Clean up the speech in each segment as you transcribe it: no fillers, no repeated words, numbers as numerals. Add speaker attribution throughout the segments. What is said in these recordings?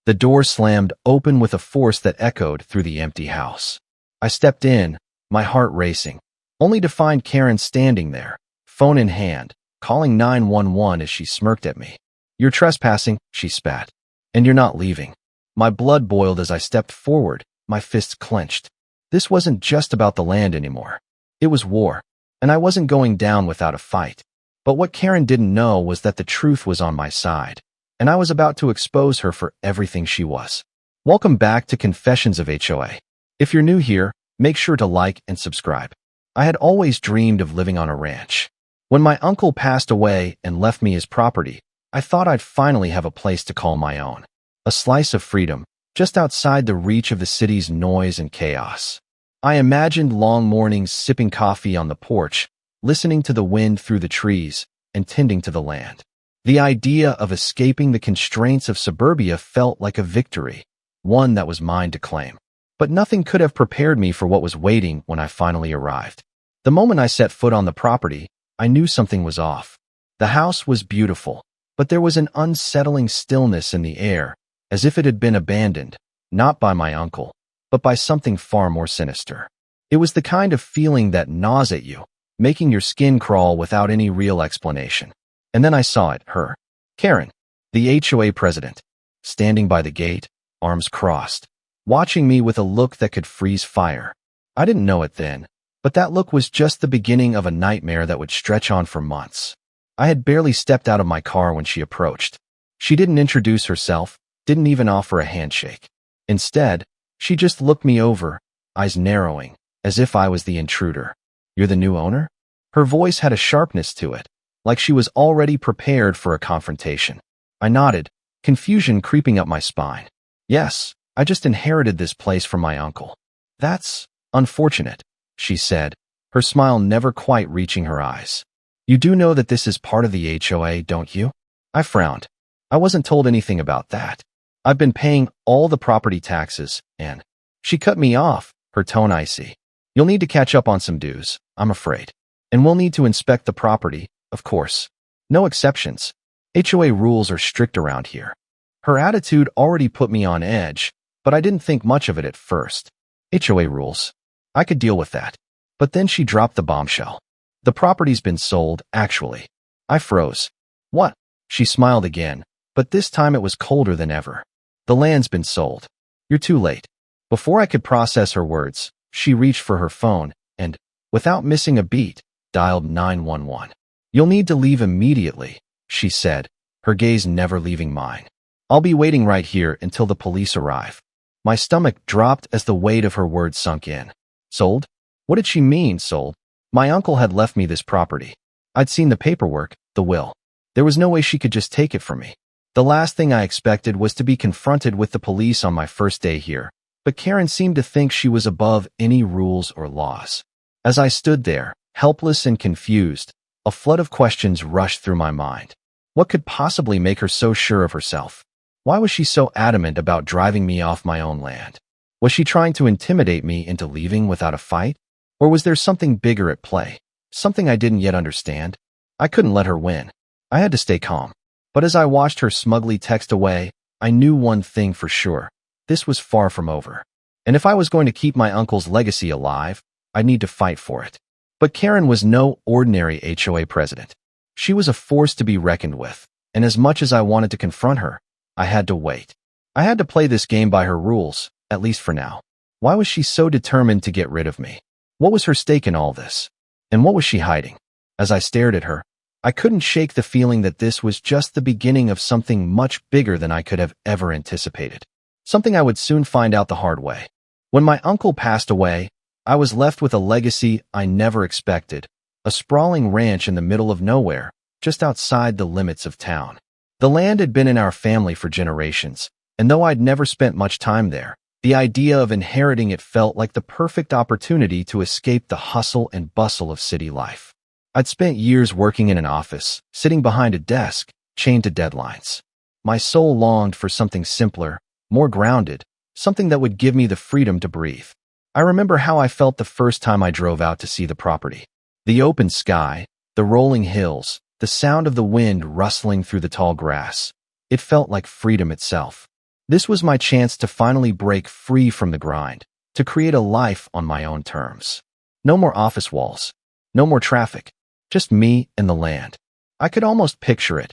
Speaker 1: The door slammed open with a force that echoed through the empty house. I stepped in, my heart racing, only to find Karen standing there, phone in hand, calling 911 as she smirked at me. "You're trespassing," she spat. "And you're not leaving." My blood boiled as I stepped forward, my fists clenched. This wasn't just about the land anymore. It was war, and I wasn't going down without a fight. But what Karen didn't know was that the truth was on my side, and I was about to expose her for everything she was. Welcome back to Confessions of HOA. If you're new here, make sure to like and subscribe. I had always dreamed of living on a ranch. When my uncle passed away and left me his property, I thought I'd finally have a place to call my own. A slice of freedom, just outside the reach of the city's noise and chaos. I imagined long mornings sipping coffee on the porch, listening to the wind through the trees, and tending to the land. The idea of escaping the constraints of suburbia felt like a victory, one that was mine to claim. But nothing could have prepared me for what was waiting when I finally arrived. The moment I set foot on the property, I knew something was off. The house was beautiful, but there was an unsettling stillness in the air, as if it had been abandoned, not by my uncle, but by something far more sinister. It was the kind of feeling that gnaws at you, making your skin crawl without any real explanation. And then I saw it, her, Karen, the HOA president, standing by the gate, arms crossed, watching me with a look that could freeze fire. I didn't know it then, but that look was just the beginning of a nightmare that would stretch on for months. I had barely stepped out of my car when she approached. She didn't introduce herself, didn't even offer a handshake. Instead, she just looked me over, eyes narrowing, as if I was the intruder. "You're the new owner?" Her voice had a sharpness to it, like she was already prepared for a confrontation. I nodded, confusion creeping up my spine. "Yes, I just inherited this place from my uncle." "That's unfortunate," she said, her smile never quite reaching her eyes. "You do know that this is part of the HOA, don't you?" I frowned. I wasn't told anything about that. I've been paying all the property taxes, and she cut me off, her tone icy. "You'll need to catch up on some dues, I'm afraid. And we'll need to inspect the property, of course. No exceptions. HOA rules are strict around here." Her attitude already put me on edge, but I didn't think much of it at first. HOA rules. I could deal with that. But then she dropped the bombshell. "The property's been sold, actually." I froze. "What?" She smiled again, but this time it was colder than ever. "The land's been sold. You're too late." Before I could process her words, she reached for her phone and, without missing a beat, dialed 911. "You'll need to leave immediately," she said, her gaze never leaving mine. "I'll be waiting right here until the police arrive." My stomach dropped as the weight of her words sunk in. Sold? What did she mean, sold? My uncle had left me this property. I'd seen the paperwork, the will. There was no way she could just take it from me. The last thing I expected was to be confronted with the police on my first day here, but Karen seemed to think she was above any rules or laws. As I stood there, helpless and confused, a flood of questions rushed through my mind. What could possibly make her so sure of herself? Why was she so adamant about driving me off my own land? Was she trying to intimidate me into leaving without a fight? Or was there something bigger at play? Something I didn't yet understand? I couldn't let her win. I had to stay calm. But as I watched her smugly text away, I knew one thing for sure. This was far from over. And if I was going to keep my uncle's legacy alive, I'd need to fight for it. But Karen was no ordinary HOA president. She was a force to be reckoned with, and as much as I wanted to confront her, I had to wait. I had to play this game by her rules, at least for now. Why was she so determined to get rid of me? What was her stake in all this? And what was she hiding? As I stared at her, I couldn't shake the feeling that this was just the beginning of something much bigger than I could have ever anticipated. Something I would soon find out the hard way. When my uncle passed away, I was left with a legacy I never expected, a sprawling ranch in the middle of nowhere, just outside the limits of town. The land had been in our family for generations, and though I'd never spent much time there, the idea of inheriting it felt like the perfect opportunity to escape the hustle and bustle of city life. I'd spent years working in an office, sitting behind a desk, chained to deadlines. My soul longed for something simpler, more grounded, something that would give me the freedom to breathe. I remember how I felt the first time I drove out to see the property. The open sky, the rolling hills, the sound of the wind rustling through the tall grass. It felt like freedom itself. This was my chance to finally break free from the grind, to create a life on my own terms. No more office walls, no more traffic, just me and the land. I could almost picture it,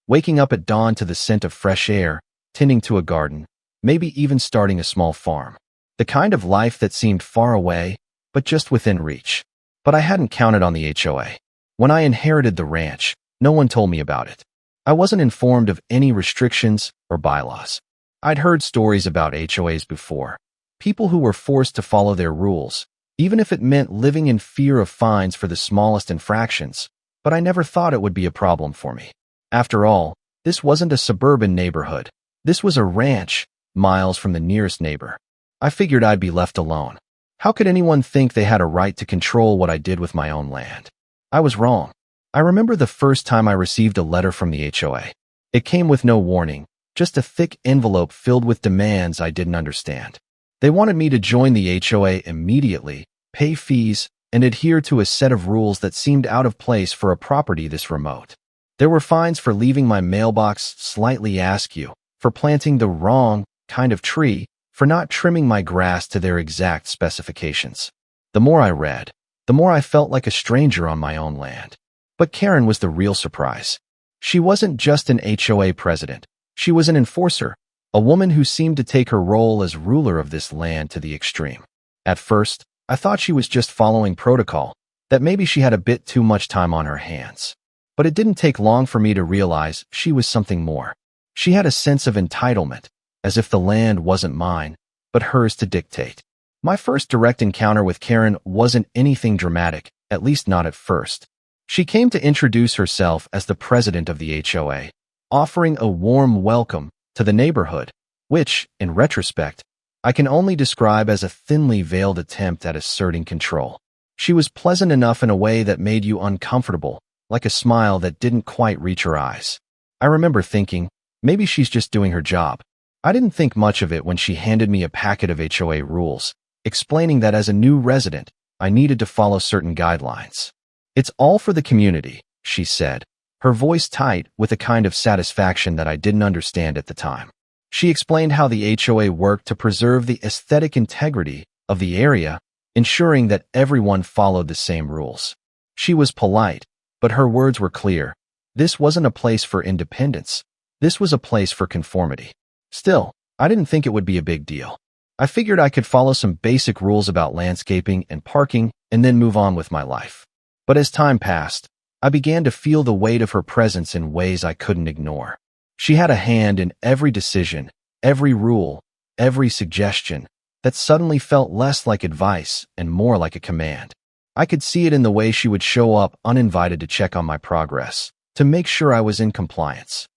Speaker 1: waking up at dawn to the scent of fresh air, tending to a garden, maybe even starting a small farm. The kind of life that seemed far away, but just within reach. But I hadn't counted on the HOA. When I inherited the ranch, no one told me about it. I wasn't informed of any restrictions or bylaws. I'd heard stories about HOAs before. People who were forced to follow their rules, even if it meant living in fear of fines for the smallest infractions, but I never thought it would be a problem for me. After all, this wasn't a suburban neighborhood. This was a ranch, miles from the nearest neighbor. I figured I'd be left alone. How could anyone think they had a right to control what I did with my own land? I was wrong. I remember the first time I received a letter from the HOA. It came with no warning, just a thick envelope filled with demands I didn't understand. They wanted me to join the HOA immediately, pay fees, and adhere to a set of rules that seemed out of place for a property this remote. There were fines for leaving my mailbox slightly askew, for planting the wrong kind of tree, for not trimming my grass to their exact specifications. The more I read, the more I felt like a stranger on my own land. But Karen was the real surprise. She wasn't just an HOA president. She was an enforcer, a woman who seemed to take her role as ruler of this land to the extreme. At first, I thought she was just following protocol, that maybe she had a bit too much time on her hands. But it didn't take long for me to realize she was something more. She had a sense of entitlement, as if the land wasn't mine, but hers to dictate. My first direct encounter with Karen wasn't anything dramatic, at least not at first. She came to introduce herself as the president of the HOA, offering a warm welcome to the neighborhood, which, in retrospect, I can only describe as a thinly veiled attempt at asserting control. She was pleasant enough in a way that made you uncomfortable, like a smile that didn't quite reach her eyes. I remember thinking, maybe she's just doing her job. I didn't think much of it when she handed me a packet of HOA rules, explaining that as a new resident, I needed to follow certain guidelines. "It's all for the community," she said, her voice tight with a kind of satisfaction that I didn't understand at the time. She explained how the HOA worked to preserve the aesthetic integrity of the area, ensuring that everyone followed the same rules. She was polite, but her words were clear. This wasn't a place for independence. This was a place for conformity. Still, I didn't think it would be a big deal. I figured I could follow some basic rules about landscaping and parking and then move on with my life. But as time passed, I began to feel the weight of her presence in ways I couldn't ignore. She had a hand in every decision, every rule, every suggestion that suddenly felt less like advice and more like a command. I could see it in the way she would show up uninvited to check on my progress, to make sure I was in compliance.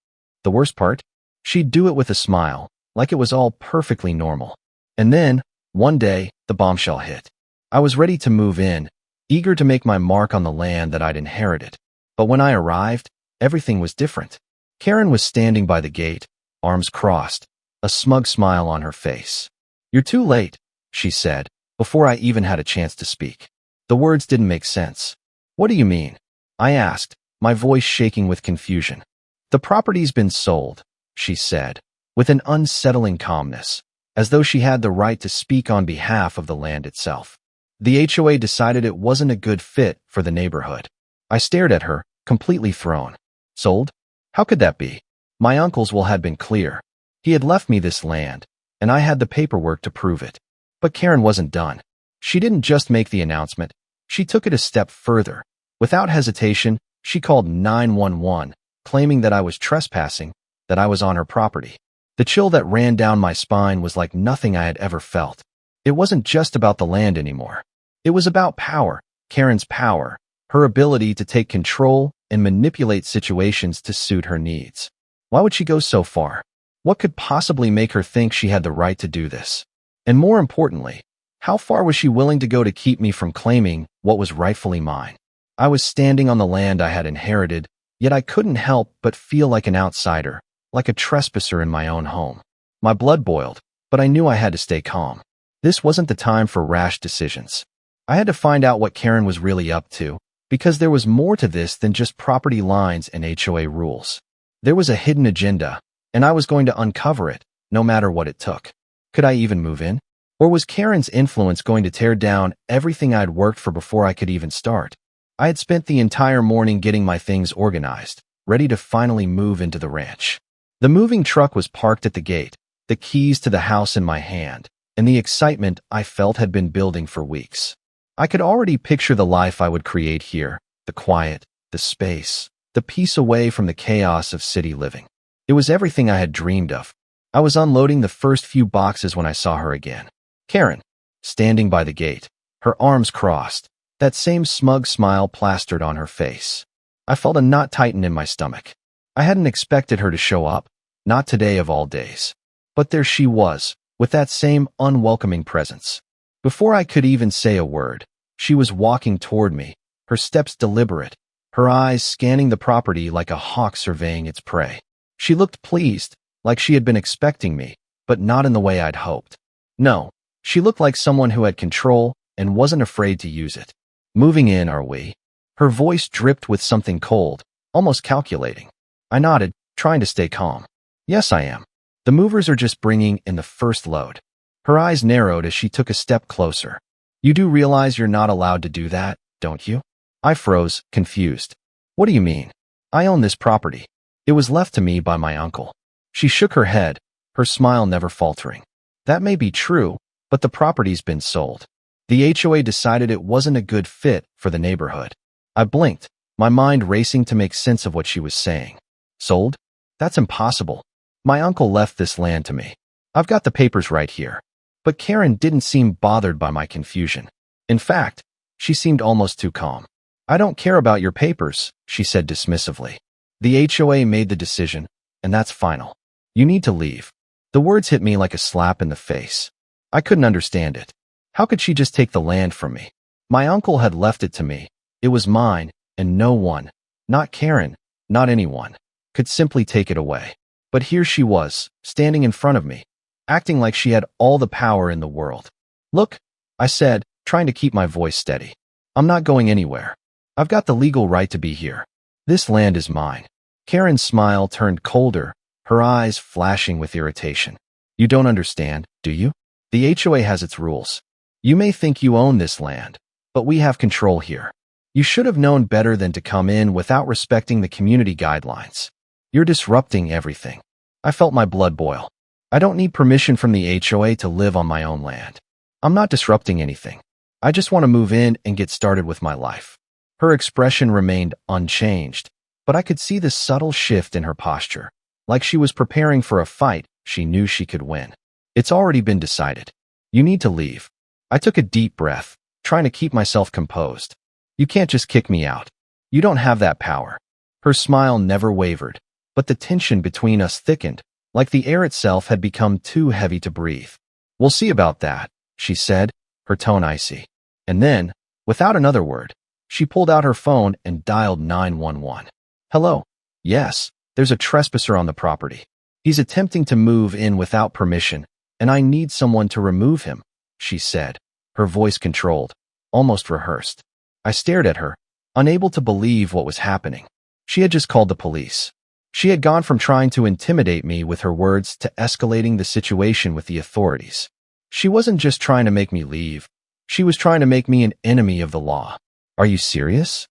Speaker 1: The worst part? She'd do it with a smile, like it was all perfectly normal. And then, one day, the bombshell hit. I was ready to move in, eager to make my mark on the land that I'd inherited. But when I arrived, everything was different. Karen was standing by the gate, arms crossed, a smug smile on her face. "You're too late," she said, before I even had a chance to speak. The words didn't make sense. "What do you mean?" I asked, my voice shaking with confusion. "The property's been sold," she said, with an unsettling calmness, as though she had the right to speak on behalf of the land itself. The HOA decided it wasn't a good fit for the neighborhood. I stared at her, completely thrown. Sold? How could that be? My uncle's will had been clear. He had left me this land, and I had the paperwork to prove it. But Karen wasn't done. She didn't just make the announcement, she took it a step further. Without hesitation, she called 911, claiming that I was trespassing, that I was on her property. The chill that ran down my spine was like nothing I had ever felt. It wasn't just about the land anymore. It was about power, Karen's power, her ability to take control and manipulate situations to suit her needs. Why would she go so far? What could possibly make her think she had the right to do this? And more importantly, how far was she willing to go to keep me from claiming what was rightfully mine? I was standing on the land I had inherited, yet I couldn't help but feel like an outsider, like a trespasser in my own home. My blood boiled, but I knew I had to stay calm. This wasn't the time for rash decisions. I had to find out what Karen was really up to, because there was more to this than just property lines and HOA rules. There was a hidden agenda, and I was going to uncover it, no matter what it took. Could I even move in? Or was Karen's influence going to tear down everything I'd worked for before I could even start? I had spent the entire morning getting my things organized, ready to finally move into the ranch. The moving truck was parked at the gate, the keys to the house in my hand, and the excitement I felt had been building for weeks. I could already picture the life I would create here, the quiet, the space, the peace away from the chaos of city living. It was everything I had dreamed of. I was unloading the first few boxes when I saw her again. Karen, standing by the gate, her arms crossed, that same smug smile plastered on her face. I felt a knot tighten in my stomach. I hadn't expected her to show up, not today of all days. But there she was, with that same unwelcoming presence. Before I could even say a word, she was walking toward me, her steps deliberate, her eyes scanning the property like a hawk surveying its prey. She looked pleased, like she had been expecting me, but not in the way I'd hoped. No, she looked like someone who had control and wasn't afraid to use it. Moving in, are we? Her voice dripped with something cold, almost calculating. I nodded, trying to stay calm. Yes, I am. The movers are just bringing in the first load. Her eyes narrowed as she took a step closer. You do realize you're not allowed to do that, don't you? I froze, confused. What do you mean? I own this property. It was left to me by my uncle. She shook her head, her smile never faltering. That may be true, but the property's been sold. The HOA decided it wasn't a good fit for the neighborhood. I blinked, my mind racing to make sense of what she was saying. Sold? That's impossible. My uncle left this land to me. I've got the papers right here. But Karen didn't seem bothered by my confusion. In fact, she seemed almost too calm. I don't care about your papers, she said dismissively. The HOA made the decision, and that's final. You need to leave. The words hit me like a slap in the face. I couldn't understand it. How could she just take the land from me? My uncle had left it to me. It was mine, and no one, not Karen, not anyone, could simply take it away. But here she was, standing in front of me, acting like she had all the power in the world. Look, I said, trying to keep my voice steady. I'm not going anywhere. I've got the legal right to be here. This land is mine. Karen's smile turned colder, her eyes flashing with irritation. You don't understand, do you? The HOA has its rules. You may think you own this land, but we have control here. You should have known better than to come in without respecting the community guidelines. You're disrupting everything. I felt my blood boil. I don't need permission from the HOA to live on my own land. I'm not disrupting anything. I just want to move in and get started with my life. Her expression remained unchanged, but I could see the subtle shift in her posture, like she was preparing for a fight she knew she could win. It's already been decided. You need to leave. I took a deep breath, trying to keep myself composed. You can't just kick me out. You don't have that power. Her smile never wavered, but the tension between us thickened, like the air itself had become too heavy to breathe. We'll see about that, she said, her tone icy. And then, without another word, she pulled out her phone and dialed 911. Hello? Yes, there's a trespasser on the property. He's attempting to move in without permission, and I need someone to remove him, she said, her voice controlled, almost rehearsed. I stared at her, unable to believe what was happening. She had just called the police. She had gone from trying to intimidate me with her words to escalating the situation with the authorities. She wasn't just trying to make me leave. She was trying to make me an enemy of the law. Are you serious?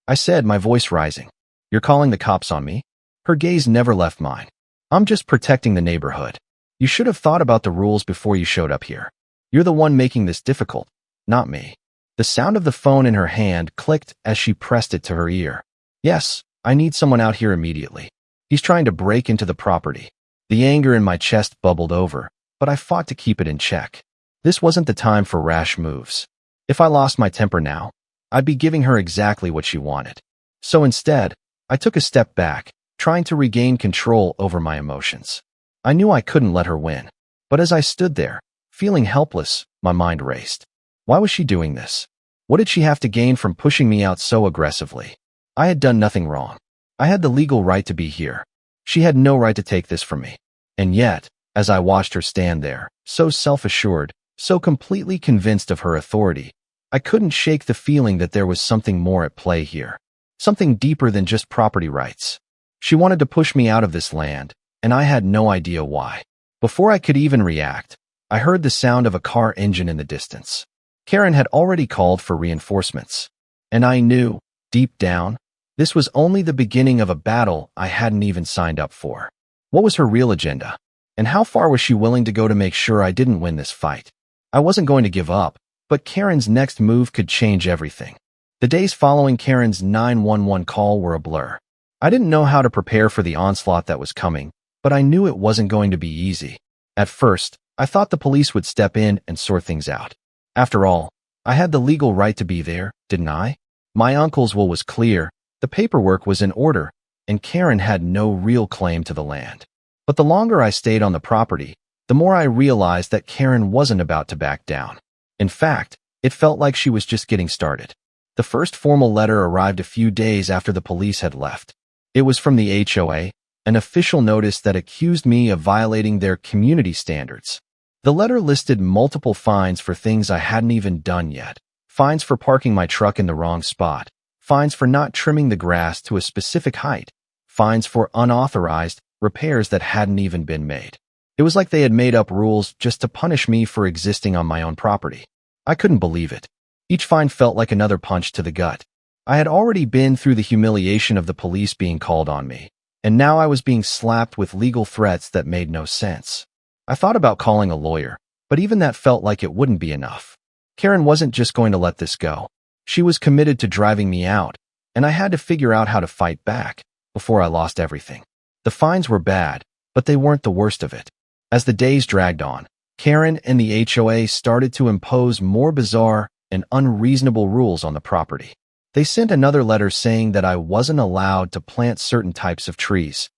Speaker 1: I said, my voice rising. You're calling the cops on me? Her gaze never left mine. I'm just protecting the neighborhood. You should have thought about the rules before you showed up here. You're the one making this difficult, not me. The sound of the phone in her hand clicked as she pressed it to her ear. Yes, I need someone out here immediately. He's trying to break into the property. The anger in my chest bubbled over, but I fought to keep it in check. This wasn't the time for rash moves. If I lost my temper now, I'd be giving her exactly what she wanted. So instead, I took a step back, trying to regain control over my emotions. I knew I couldn't let her win, but as I stood there, feeling helpless, my mind raced. Why was she doing this? What did she have to gain from pushing me out so aggressively? I had done nothing wrong. I had the legal right to be here. She had no right to take this from me. And yet, as I watched her stand there, so self-assured, so completely convinced of her authority, I couldn't shake the feeling that there was something more at play here. Something deeper than just property rights. She wanted to push me out of this land, and I had no idea why. Before I could even react, I heard the sound of a car engine in the distance. Karen had already called for reinforcements. And I knew, deep down, this was only the beginning of a battle I hadn't even signed up for. What was her real agenda? And how far was she willing to go to make sure I didn't win this fight? I wasn't going to give up, but Karen's next move could change everything. The days following Karen's 911 call were a blur. I didn't know how to prepare for the onslaught that was coming, but I knew it wasn't going to be easy. At first, I thought the police would step in and sort things out. After all, I had the legal right to be there, didn't I? My uncle's will was clear, the paperwork was in order, and Karen had no real claim to the land. But the longer I stayed on the property, the more I realized that Karen wasn't about to back down. In fact, it felt like she was just getting started. The first formal letter arrived a few days after the police had left. It was from the HOA, an official notice that accused me of violating their community standards. The letter listed multiple fines for things I hadn't even done yet. Fines for parking my truck in the wrong spot. Fines for not trimming the grass to a specific height. Fines for unauthorized repairs that hadn't even been made. It was like they had made up rules just to punish me for existing on my own property. I couldn't believe it. Each fine felt like another punch to the gut. I had already been through the humiliation of the police being called on me, and now I was being slapped with legal threats that made no sense. I thought about calling a lawyer, but even that felt like it wouldn't be enough. Karen wasn't just going to let this go. She was committed to driving me out, and I had to figure out how to fight back before I lost everything. The fines were bad, but they weren't the worst of it. As the days dragged on, Karen and the HOA started to impose more bizarre and unreasonable rules on the property. They sent another letter saying that I wasn't allowed to plant certain types of trees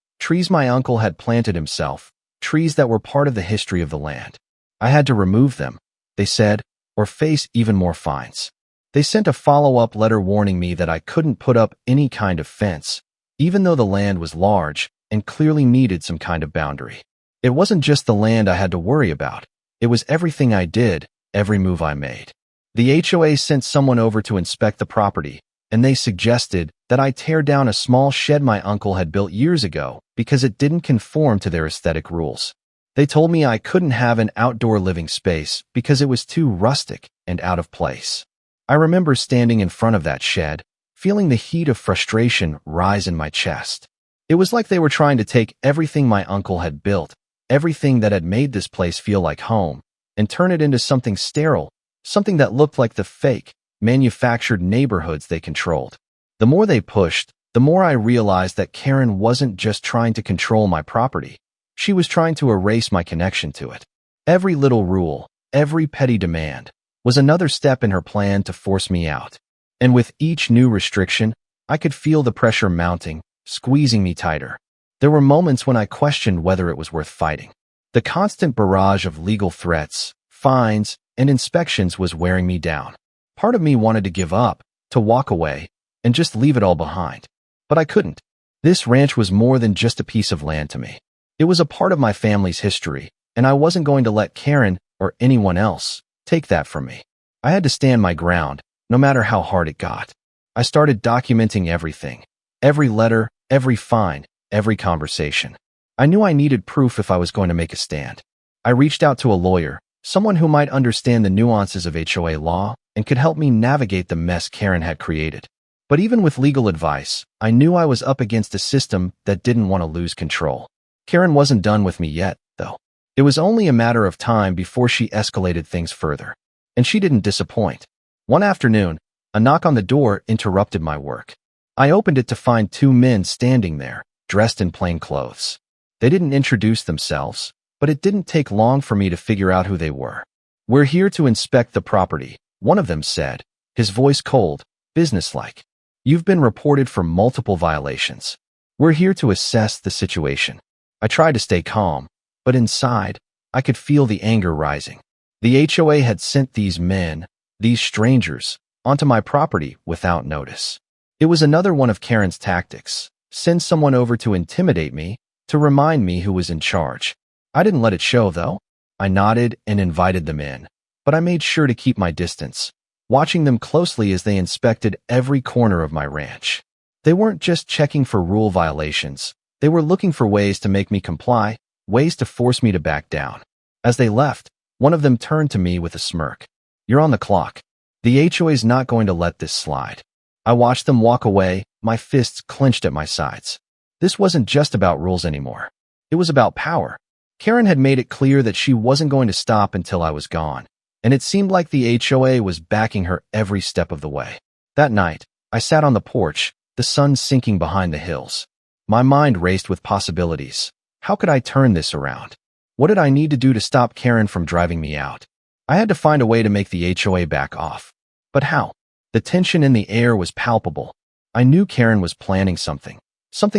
Speaker 1: my uncle had planted himself, trees that were part of the history of the land. I had to remove them, they said, or face even more fines. They sent a follow-up letter warning me that I couldn't put up any kind of fence, even though the land was large and clearly needed some kind of boundary. It wasn't just the land I had to worry about. It was everything I did, every move I made. The HOA sent someone over to inspect the property, and they suggested that I tear down a small shed my uncle had built years ago because it didn't conform to their aesthetic rules. They told me I couldn't have an outdoor living space because it was too rustic and out of place. I remember standing in front of that shed, feeling the heat of frustration rise in my chest. It was like they were trying to take everything my uncle had built, everything that had made this place feel like home, and turn it into something sterile, something that looked like the fake, manufactured neighborhoods they controlled. The more they pushed, the more I realized that Karen wasn't just trying to control my property. She was trying to erase my connection to it. Every little rule, every petty demand, was another step in her plan to force me out. And with each new restriction, I could feel the pressure mounting, squeezing me tighter. There were moments when I questioned whether it was worth fighting. The constant barrage of legal threats, fines, and inspections was wearing me down. Part of me wanted to give up, to walk away, and just leave it all behind. But I couldn't. This ranch was more than just a piece of land to me. It was a part of my family's history, and I wasn't going to let Karen or anyone else take that from me. I had to stand my ground, no matter how hard it got. I started documenting everything. Every letter, every fine, every conversation. I knew I needed proof if I was going to make a stand. I reached out to a lawyer, someone who might understand the nuances of HOA law and could help me navigate the mess Karen had created. But even with legal advice, I knew I was up against a system that didn't want to lose control. Karen wasn't done with me yet, though. It was only a matter of time before she escalated things further. And she didn't disappoint. One afternoon, a knock on the door interrupted my work. I opened it to find two men standing there, dressed in plain clothes. They didn't introduce themselves, but it didn't take long for me to figure out who they were. "We're here to inspect the property," one of them said, his voice cold, businesslike. "You've been reported for multiple violations. We're here to assess the situation." I tried to stay calm, but inside, I could feel the anger rising. The HOA had sent these men, these strangers, onto my property without notice. It was another one of Karen's tactics: send someone over to intimidate me, to remind me who was in charge. I didn't let it show, though. I nodded and invited them in, but I made sure to keep my distance, watching them closely as they inspected every corner of my ranch. They weren't just checking for rule violations. They were looking for ways to make me comply, ways to force me to back down. As they left, one of them turned to me with a smirk. "You're on the clock. The HOA's not going to let this slide." I watched them walk away, my fists clenched at my sides. This wasn't just about rules anymore. It was about power. Karen had made it clear that she wasn't going to stop until I was gone, and it seemed like the HOA was backing her every step of the way. That night, I sat on the porch, the sun sinking behind the hills. My mind raced with possibilities. How could I turn this around? What did I need to do to stop Karen from driving me out? I had to find a way to make the HOA back off. But how? The tension in the air was palpable. I knew Karen was planning something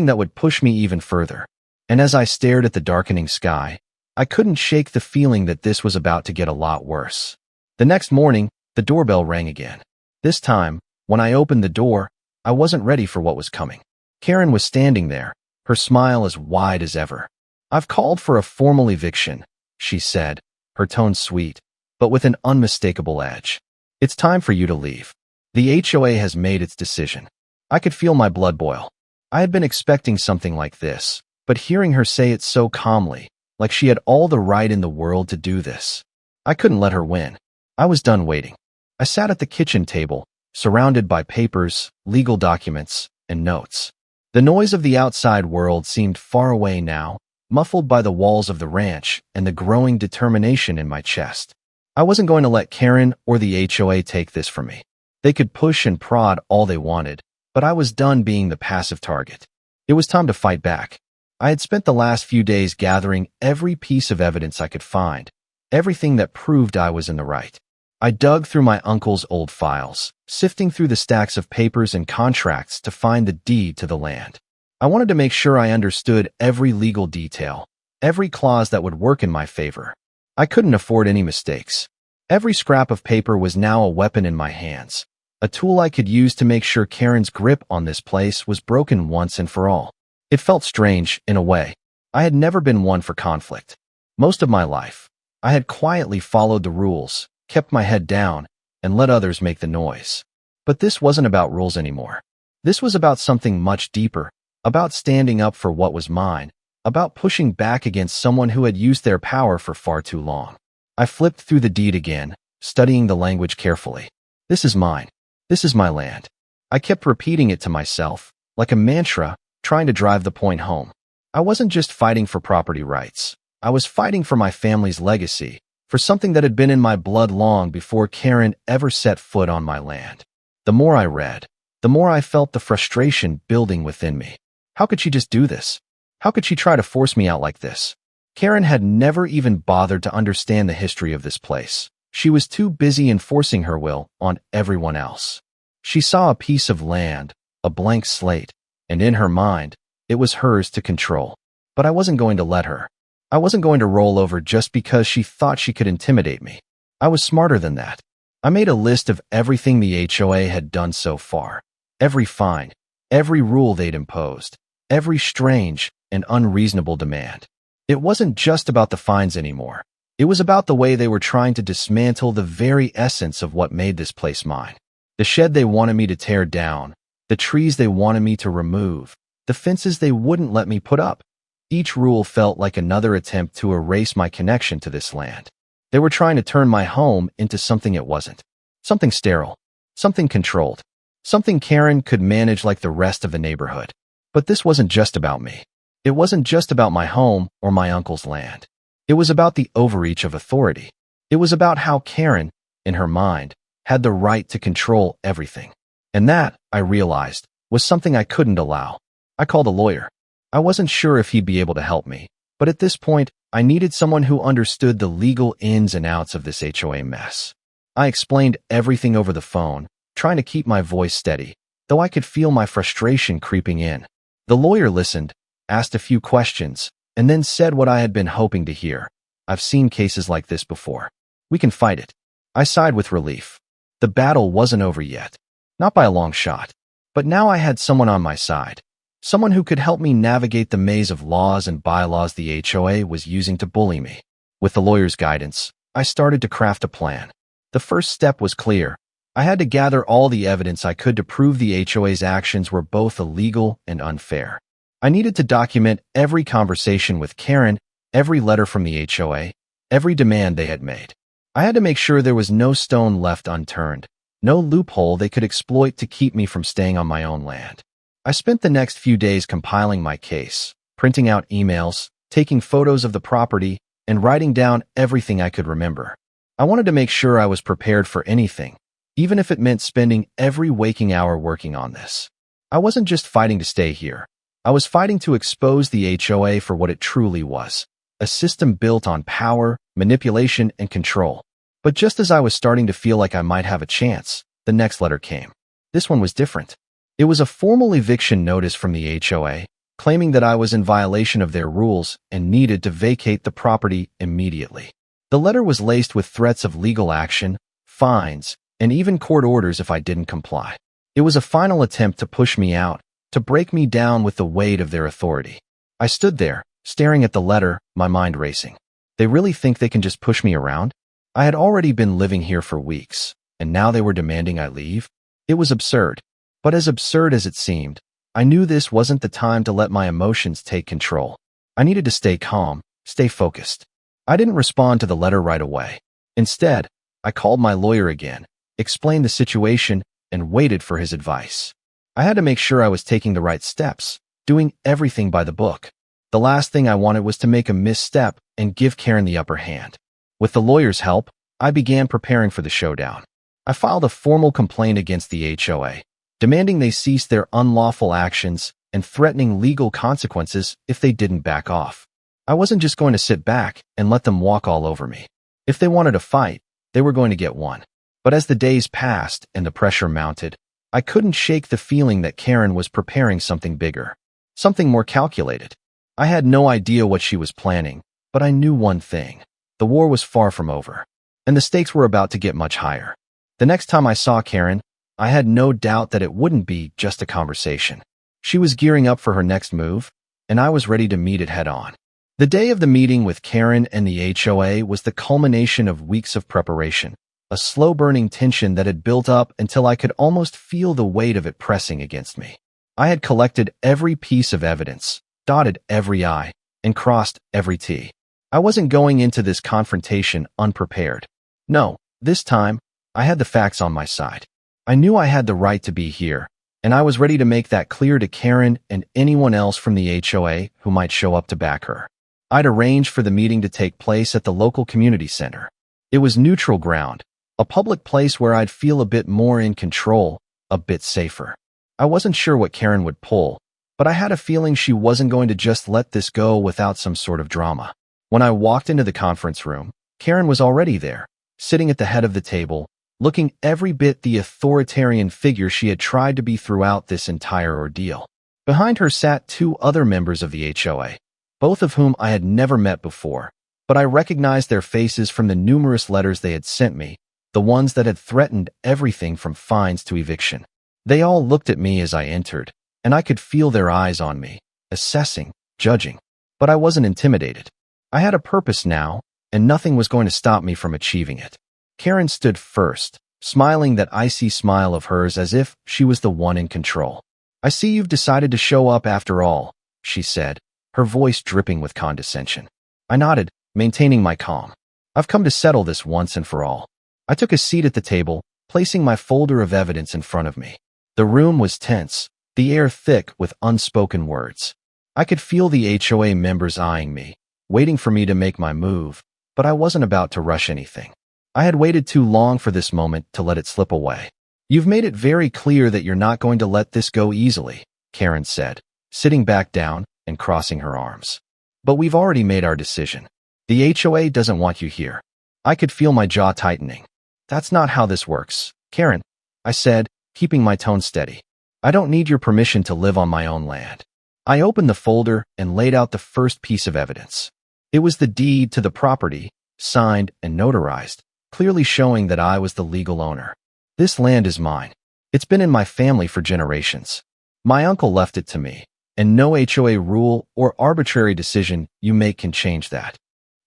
Speaker 1: that would push me even further. And as I stared at the darkening sky, I couldn't shake the feeling that this was about to get a lot worse. The next morning, the doorbell rang again. This time, when I opened the door, I wasn't ready for what was coming. Karen was standing there, her smile as wide as ever. "I've called for a formal eviction," she said, her tone sweet, but with an unmistakable edge. "It's time for you to leave. The HOA has made its decision." I could feel my blood boil. I had been expecting something like this, but hearing her say it so calmly, like she had all the right in the world to do this, I couldn't let her win. I was done waiting. I sat at the kitchen table, surrounded by papers, legal documents, and notes. The noise of the outside world seemed far away now, muffled by the walls of the ranch and the growing determination in my chest. I wasn't going to let Karen or the HOA take this from me. They could push and prod all they wanted, but I was done being the passive target. It was time to fight back. I had spent the last few days gathering every piece of evidence I could find, everything that proved I was in the right. I dug through my uncle's old files, sifting through the stacks of papers and contracts to find the deed to the land. I wanted to make sure I understood every legal detail, every clause that would work in my favor. I couldn't afford any mistakes. Every scrap of paper was now a weapon in my hands, a tool I could use to make sure Karen's grip on this place was broken once and for all. It felt strange, in a way. I had never been one for conflict. Most of my life, I had quietly followed the rules, kept my head down, and let others make the noise. But this wasn't about rules anymore. This was about something much deeper, about standing up for what was mine, about pushing back against someone who had used their power for far too long. I flipped through the deed again, studying the language carefully. "This is mine. This is my land." I kept repeating it to myself, like a mantra, trying to drive the point home. I wasn't just fighting for property rights. I was fighting for my family's legacy, for something that had been in my blood long before Karen ever set foot on my land. The more I read, the more I felt the frustration building within me. How could she just do this? How could she try to force me out like this? Karen had never even bothered to understand the history of this place. She was too busy enforcing her will on everyone else. She saw a piece of land, a blank slate, and in her mind, it was hers to control. But I wasn't going to let her. I wasn't going to roll over just because she thought she could intimidate me. I was smarter than that. I made a list of everything the HOA had done so far. Every fine, every rule they'd imposed, every strange and unreasonable demand. It wasn't just about the fines anymore. It was about the way they were trying to dismantle the very essence of what made this place mine. The shed they wanted me to tear down, the trees they wanted me to remove, the fences they wouldn't let me put up. Each rule felt like another attempt to erase my connection to this land. They were trying to turn my home into something it wasn't. Something sterile, something controlled, something Karen could manage like the rest of the neighborhood. But this wasn't just about me. It wasn't just about my home or my uncle's land. It was about the overreach of authority. It was about how Karen, in her mind, had the right to control everything. And that, I realized, was something I couldn't allow. I called a lawyer. I wasn't sure if he'd be able to help me, but at this point, I needed someone who understood the legal ins and outs of this HOA mess. I explained everything over the phone, trying to keep my voice steady, though I could feel my frustration creeping in. The lawyer listened, asked a few questions, and then said what I had been hoping to hear. "I've seen cases like this before. We can fight it." I sighed with relief. The battle wasn't over yet. Not by a long shot. But now I had someone on my side. Someone who could help me navigate the maze of laws and bylaws the HOA was using to bully me. With the lawyer's guidance, I started to craft a plan. The first step was clear. I had to gather all the evidence I could to prove the HOA's actions were both illegal and unfair. I needed to document every conversation with Karen every letter from the HOA, every demand they had made. I had to make sure there was no stone left unturned, no loophole they could exploit to keep me from staying on my own land. I spent the next few days compiling my case, printing out emails, taking photos of the property, and writing down everything I could remember. I wanted to make sure I was prepared for anything, even if it meant spending every waking hour working on this. I wasn't just fighting to stay here. I was fighting to expose the HOA for what it truly was, a system built on power, manipulation, and control. But just as I was starting to feel like I might have a chance, the next letter came. This one was different. It was a formal eviction notice from the HOA, claiming that I was in violation of their rules and needed to vacate the property immediately. The letter was laced with threats of legal action, fines, and even court orders if I didn't comply. It was a final attempt to push me out, to break me down with the weight of their authority. I stood there, staring at the letter, my mind racing. They really think they can just push me around? I had already been living here for weeks, and now they were demanding I leave? It was absurd. But as absurd as it seemed, I knew this wasn't the time to let my emotions take control. I needed to stay calm, stay focused. I didn't respond to the letter right away. Instead, I called my lawyer again, explained the situation, and waited for his advice. I had to make sure I was taking the right steps, doing everything by the book. The last thing I wanted was to make a misstep and give Karen the upper hand. With the lawyer's help, I began preparing for the showdown. I filed a formal complaint against the HOA, demanding they cease their unlawful actions and threatening legal consequences if they didn't back off. I wasn't just going to sit back and let them walk all over me. If they wanted a fight, they were going to get one. But as the days passed and the pressure mounted, I couldn't shake the feeling that Karen was preparing something bigger, something more calculated. I had no idea what she was planning, but I knew one thing. The war was far from over, and the stakes were about to get much higher. The next time I saw Karen, I had no doubt that it wouldn't be just a conversation. She was gearing up for her next move, and I was ready to meet it head on. The day of the meeting with Karen and the HOA was the culmination of weeks of preparation, a slow-burning tension that had built up until I could almost feel the weight of it pressing against me. I had collected every piece of evidence, dotted every I, and crossed every T. I wasn't going into this confrontation unprepared. No, this time, I had the facts on my side. I knew I had the right to be here, and I was ready to make that clear to Karen and anyone else from the HOA who might show up to back her. I'd arranged for the meeting to take place at the local community center. It was neutral ground, a public place where I'd feel a bit more in control, a bit safer. I wasn't sure what Karen would pull, but I had a feeling she wasn't going to just let this go without some sort of drama. When I walked into the conference room, Karen was already there, sitting at the head of the table, looking every bit the authoritarian figure she had tried to be throughout this entire ordeal. Behind her sat two other members of the HOA, both of whom I had never met before, but I recognized their faces from the numerous letters they had sent me, the ones that had threatened everything from fines to eviction. They all looked at me as I entered, and I could feel their eyes on me, assessing, judging. But I wasn't intimidated. I had a purpose now, and nothing was going to stop me from achieving it. Karen stood first, smiling that icy smile of hers as if she was the one in control. "I see you've decided to show up after all," she said, her voice dripping with condescension. I nodded, maintaining my calm. "I've come to settle this once and for all." I took a seat at the table, placing my folder of evidence in front of me. The room was tense, the air thick with unspoken words. I could feel the HOA members eyeing me, waiting for me to make my move, but I wasn't about to rush anything. I had waited too long for this moment to let it slip away. "You've made it very clear that you're not going to let this go easily," Karen said, sitting back down and crossing her arms. "But we've already made our decision. The HOA doesn't want you here." I could feel my jaw tightening. "That's not how this works, Karen," I said, keeping my tone steady. "I don't need your permission to live on my own land." I opened the folder and laid out the first piece of evidence. It was the deed to the property, signed and notarized, clearly showing that I was the legal owner. "This land is mine. It's been in my family for generations. My uncle left it to me, and no HOA rule or arbitrary decision you make can change that."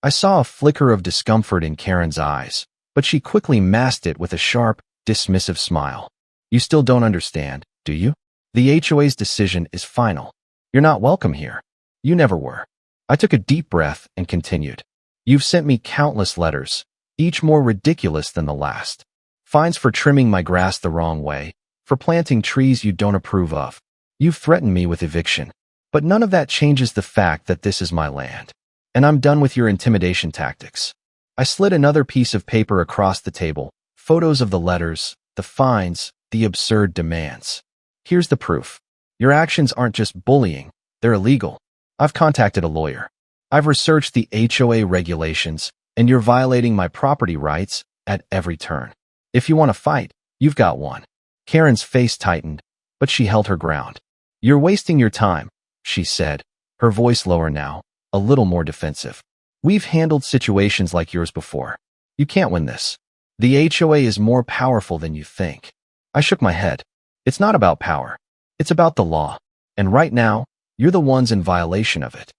Speaker 1: I saw a flicker of discomfort in Karen's eyes, but she quickly masked it with a sharp, dismissive smile. "You still don't understand, do you? The HOA's decision is final. You're not welcome here. You never were." I took a deep breath and continued. You've sent me countless letters, each more ridiculous than the last. Fines for trimming my grass the wrong way, for planting trees you don't approve of. You've threatened me with eviction. But none of that changes the fact that this is my land. And I'm done with your intimidation tactics. I slid another piece of paper across the table, photos of the letters, the fines, the absurd demands. Here's the proof. Your actions aren't just bullying, they're illegal. I've contacted a lawyer. I've researched the HOA regulations, and you're violating my property rights at every turn. If you want to fight, you've got one. Karen's face tightened, but she held her ground. You're wasting your time, she said, her voice lower now, a little more defensive. We've handled situations like yours before. You can't win this. The HOA is more powerful than you think. I shook my head. It's not about power. It's about the law. And right now, you're the ones in violation of it.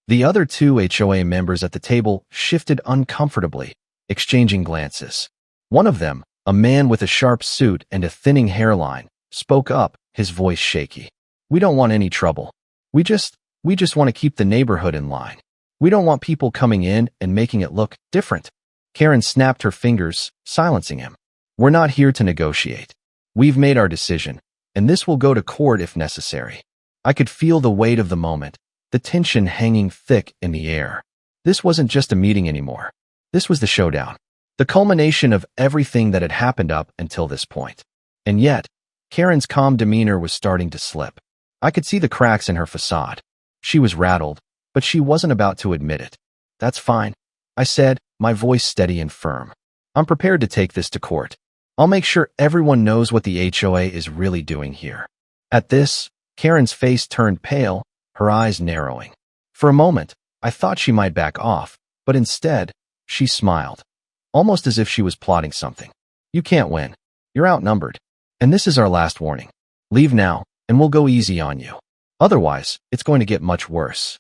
Speaker 1: The other two HOA members at the table shifted uncomfortably, exchanging glances. One of them, a man with a sharp suit and a thinning hairline, spoke up, his voice shaky. We don't want any trouble. We just want to keep the neighborhood in line. We don't want people coming in and making it look different. Karen snapped her fingers, silencing him. We're not here to negotiate. We've made our decision, and this will go to court if necessary. I could feel the weight of the moment, the tension hanging thick in the air. This wasn't just a meeting anymore. This was the showdown. The culmination of everything that had happened up until this point. And yet, Karen's calm demeanor was starting to slip. I could see the cracks in her facade. She was rattled, but she wasn't about to admit it. That's fine, I said, my voice steady and firm. I'm prepared to take this to court. I'll make sure everyone knows what the HOA is really doing here. At this, Karen's face turned pale, her eyes narrowing. For a moment, I thought she might back off, but instead, she smiled. Almost as if she was plotting something. You can't win. You're outnumbered. And this is our last warning. Leave now, and we'll go easy on you. Otherwise, it's going to get much worse.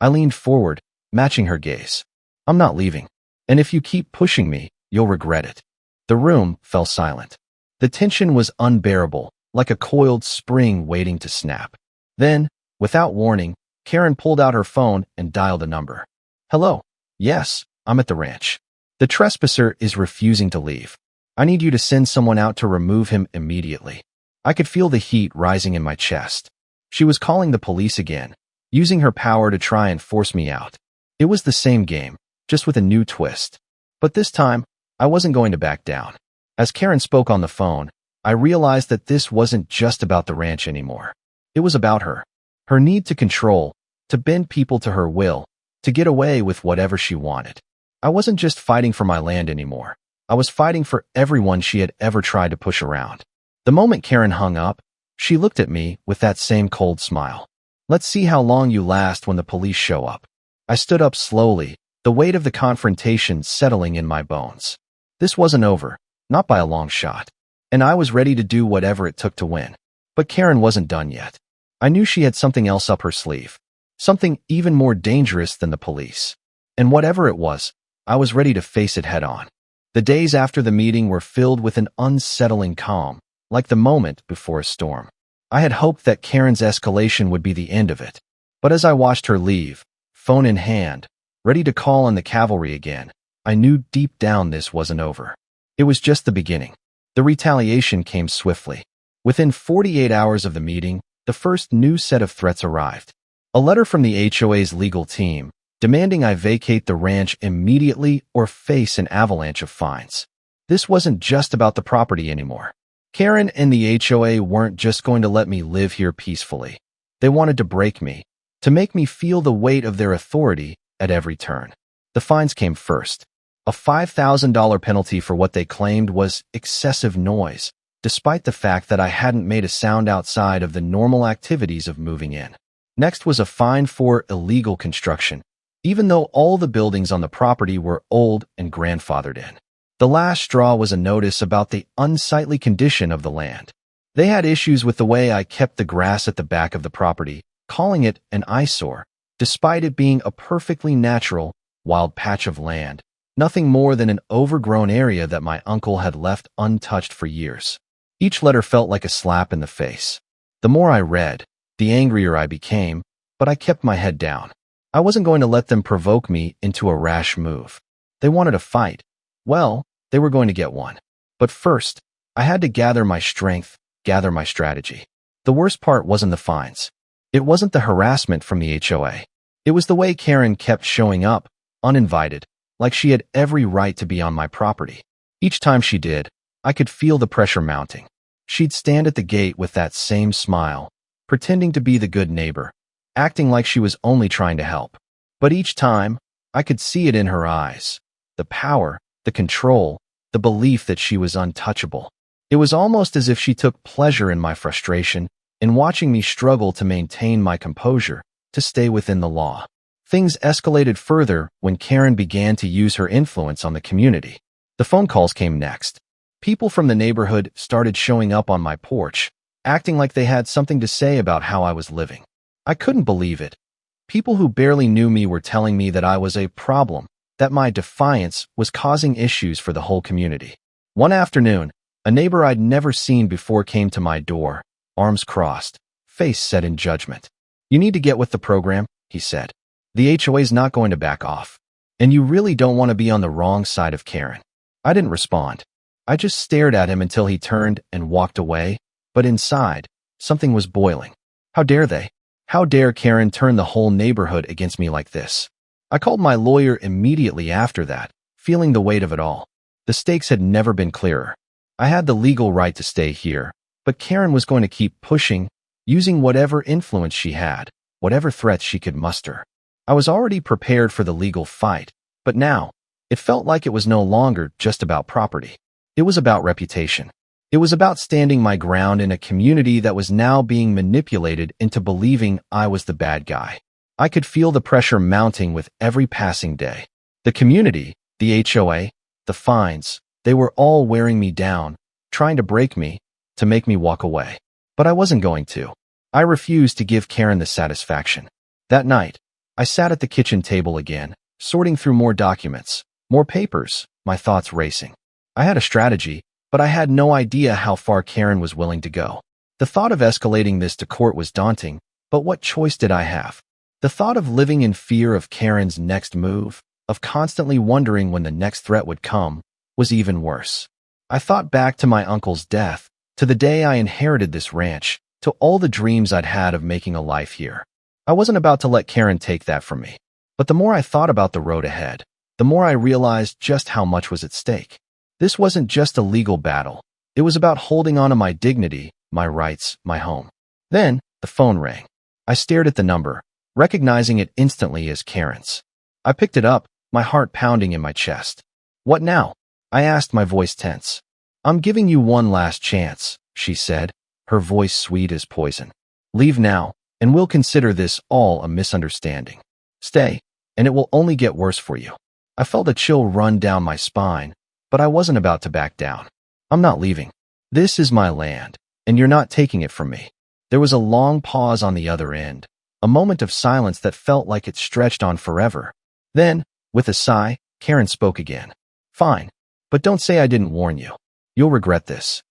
Speaker 1: I leaned forward, matching her gaze. I'm not leaving. And if you keep pushing me, you'll regret it. The room fell silent. The tension was unbearable, like a coiled spring waiting to snap. Then, without warning, Karen pulled out her phone and dialed a number. Hello. Yes, I'm at the ranch. The trespasser is refusing to leave. I need you to send someone out to remove him immediately. I could feel the heat rising in my chest. She was calling the police again, using her power to try and force me out. It was the same game, just with a new twist. But this time, I wasn't going to back down. As Karen spoke on the phone, I realized that this wasn't just about the ranch anymore. It was about her. Her need to control, to bend people to her will, to get away with whatever she wanted. I wasn't just fighting for my land anymore. I was fighting for everyone she had ever tried to push around. The moment Karen hung up, she looked at me with that same cold smile. Let's see how long you last when the police show up. I stood up slowly, the weight of the confrontation settling in my bones. This wasn't over, not by a long shot. And I was ready to do whatever it took to win. But Karen wasn't done yet. I knew she had something else up her sleeve. Something even more dangerous than the police. And whatever it was, I was ready to face it head on. The days after the meeting were filled with an unsettling calm, like the moment before a storm. I had hoped that Karen's escalation would be the end of it. But as I watched her leave, phone in hand, ready to call on the cavalry again, I knew deep down this wasn't over. It was just the beginning. The retaliation came swiftly. Within 48 hours of the meeting, the first new set of threats arrived. A letter from the HOA's legal team, demanding I vacate the ranch immediately or face an avalanche of fines. This wasn't just about the property anymore. Karen and the HOA weren't just going to let me live here peacefully. They wanted to break me, to make me feel the weight of their authority at every turn. The fines came first. A $5,000 penalty for what they claimed was excessive noise, despite the fact that I hadn't made a sound outside of the normal activities of moving in. Next was a fine for illegal construction, even though all the buildings on the property were old and grandfathered in. The last straw was a notice about the unsightly condition of the land. They had issues with the way I kept the grass at the back of the property, calling it an eyesore, despite it being a perfectly natural, wild patch of land, nothing more than an overgrown area that my uncle had left untouched for years. Each letter felt like a slap in the face. The more I read, the angrier I became, but I kept my head down. I wasn't going to let them provoke me into a rash move. They wanted a fight. Well, they were going to get one. But first, I had to gather my strength, gather my strategy. The worst part wasn't the fines. It wasn't the harassment from the HOA. It was the way Karen kept showing up, uninvited, like she had every right to be on my property. Each time she did, I could feel the pressure mounting. She'd stand at the gate with that same smile, pretending to be the good neighbor, acting like she was only trying to help. But each time, I could see it in her eyes. The power, the control, the belief that she was untouchable. It was almost as if she took pleasure in my frustration, in watching me struggle to maintain my composure, to stay within the law. Things escalated further when Karen began to use her influence on the community. The phone calls came next. People from the neighborhood started showing up on my porch, acting like they had something to say about how I was living. I couldn't believe it. People who barely knew me were telling me that I was a problem, that my defiance was causing issues for the whole community. One afternoon, a neighbor I'd never seen before came to my door, arms crossed, face set in judgment. "You need to get with the program," he said. "The HOA's not going to back off. And you really don't want to be on the wrong side of Karen." I didn't respond. I just stared at him until he turned and walked away, but inside, something was boiling. How dare they? How dare Karen turn the whole neighborhood against me like this? I called my lawyer immediately after that, feeling the weight of it all. The stakes had never been clearer. I had the legal right to stay here, but Karen was going to keep pushing, using whatever influence she had, whatever threats she could muster. I was already prepared for the legal fight, but now, it felt like it was no longer just about property. It was about reputation. It was about standing my ground in a community that was now being manipulated into believing I was the bad guy. I could feel the pressure mounting with every passing day. The community, the HOA, the fines, they were all wearing me down, trying to break me, to make me walk away. But I wasn't going to. I refused to give Karen the satisfaction. That night, I sat at the kitchen table again, sorting through more documents, more papers, my thoughts racing. I had a strategy, but I had no idea how far Karen was willing to go. The thought of escalating this to court was daunting, but what choice did I have? The thought of living in fear of Karen's next move, of constantly wondering when the next threat would come, was even worse. I thought back to my uncle's death, to the day I inherited this ranch, to all the dreams I'd had of making a life here. I wasn't about to let Karen take that from me. But the more I thought about the road ahead, the more I realized just how much was at stake. This wasn't just a legal battle. It was about holding on to my dignity, my rights, my home. Then, the phone rang. I stared at the number, recognizing it instantly as Karen's. I picked it up, my heart pounding in my chest. "What now?" I asked, my voice tense. "I'm giving you one last chance," she said, her voice sweet as poison. "Leave now, and we'll consider this all a misunderstanding. Stay, and it will only get worse for you." I felt a chill run down my spine, but I wasn't about to back down. "I'm not leaving. This is my land, and you're not taking it from me." There was a long pause on the other end, a moment of silence that felt like it stretched on forever. Then, with a sigh, Karen spoke again. "Fine, but don't say I didn't warn you. You'll regret this."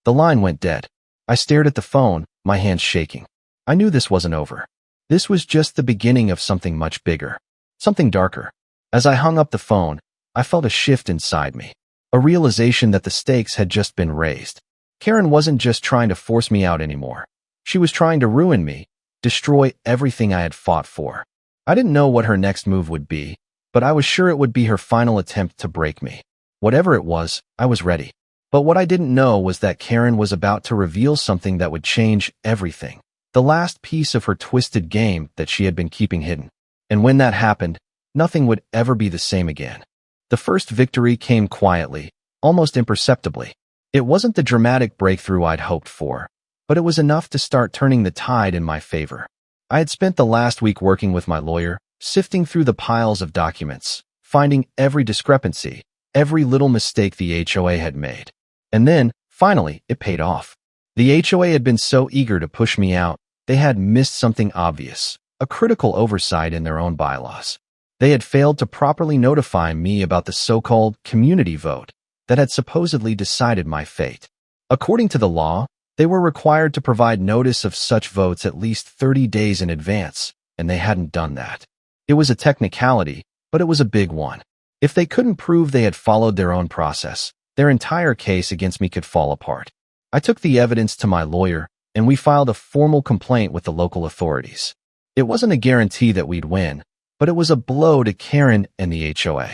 Speaker 1: The line went dead. I stared at the phone, my hands shaking. I knew this wasn't over. This was just the beginning of something much bigger, something darker. As I hung up the phone, I felt a shift inside me. A realization that the stakes had just been raised. Karen wasn't just trying to force me out anymore. She was trying to ruin me, destroy everything I had fought for. I didn't know what her next move would be, but I was sure it would be her final attempt to break me. Whatever it was, I was ready. But what I didn't know was that Karen was about to reveal something that would change everything. The last piece of her twisted game that she had been keeping hidden. And when that happened, nothing would ever be the same again. The first victory came quietly, almost imperceptibly. It wasn't the dramatic breakthrough I'd hoped for, but it was enough to start turning the tide in my favor. I had spent the last week working with my lawyer, sifting through the piles of documents, finding every discrepancy, every little mistake the HOA had made. And then, finally, it paid off. The HOA had been so eager to push me out, they had missed something obvious, a critical oversight in their own bylaws. They had failed to properly notify me about the so-called community vote that had supposedly decided my fate. According to the law, they were required to provide notice of such votes at least 30 days in advance, and they hadn't done that. It was a technicality, but it was a big one. If they couldn't prove they had followed their own process, their entire case against me could fall apart. I took the evidence to my lawyer, and we filed a formal complaint with the local authorities. It wasn't a guarantee that we'd win, but it was a blow to Karen and the HOA.